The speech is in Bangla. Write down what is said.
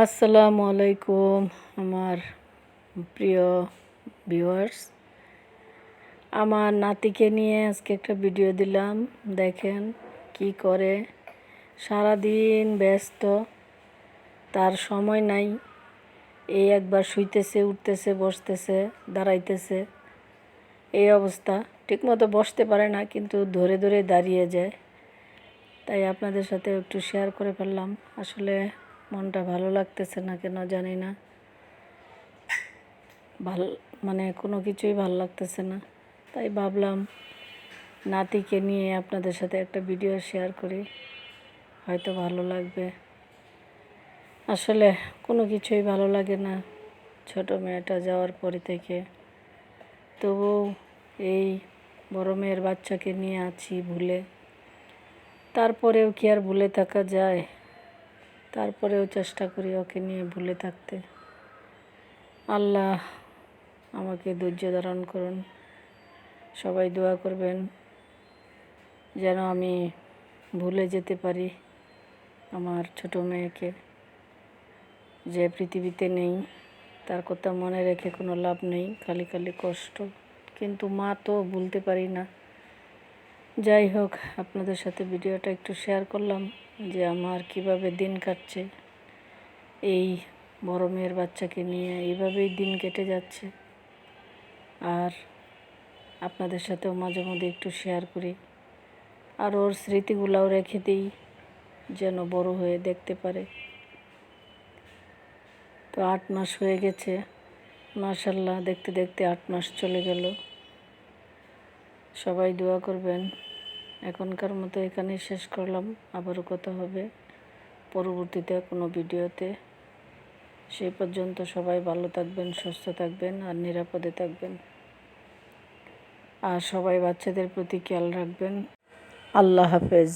আসসালামু আলাইকুম আমার প্রিয় ভিউয়ার্স। আমার নাতিকে নিয়ে আজকে একটা ভিডিও দিলাম। দেখেন কি করে, সারাদিন ব্যস্ত, তার সময় নাই। এই একবার শুইতেছে, উঠতেছে, বসতেছে, দাঁড়াইতেছে, এই অবস্থা। ঠিকমতো বসতে পারে না, কিন্তু ধরে ধরে দাঁড়িয়ে যায়। তাই আপনাদের সাথে একটু শেয়ার করে ফেললাম। আসলে মনটা ভালো লাগতেছে না কেন জানি না, কোনো কিছুই ভালো লাগতেছে না। তাই ভাবলাম নাতিকে নিয়ে আপনাদের সাথে একটা ভিডিও শেয়ার করি, হয়তো ভালো লাগবে। আসলে কোনো কিছুই ভালো লাগে না ছোট মেয়েটা যাওয়ার পরে থেকে। তবু এই বড় মেয়ের বাচ্চাকে নিয়ে আছি ভুলে। তারপরেও কি আর ভুলে থাকা যায়? তারপরেও চেষ্টা করি ওকে নিয়ে ভুলে থাকতে। আল্লাহ আমাকে ধৈর্য ধারণ করুন। সবাই দোয়া করবেন যেন আমি ভুলে যেতে পারি আমার ছোট মেয়েকে, যে পৃথিবীতে নেই। তার কথা মনে রেখে কোনো লাভ নেই, খালি খালি কষ্ট। কিন্তু মা তো ভুলতে পারি না। যাই হোক, আপনাদের সাথে ভিডিওটা একটু শেয়ার করলাম যে আমার কিভাবে দিন কাটছে। এই বড় মেয়ের বাচ্চাকে নিয়ে এইভাবেই দিন কেটে যাচ্ছে। আর আপনাদের সাথেও মাঝে মধ্যে একটু শেয়ার করি, আর ওর স্মৃতিগুলাও রেখে দিই যেন বড় হয়ে দেখতে পারে। তো 8 মাস হয়ে গেছে, মাশাআল্লাহ, দেখতে দেখতে 8 মাস চলে গেল। সবাই দোয়া করবেন। এখনকার মতো এখানেই শেষ করলাম, আবারও কথা হবে পরবর্তীতে কোনো ভিডিওতে। সেই পর্যন্ত সবাই ভালো থাকবেন, সুস্থ থাকবেন আর নিরাপদে থাকবেন। আর সবাই বাচ্চাদের প্রতি খেয়াল রাখবেন। আল্লাহ হাফেজ।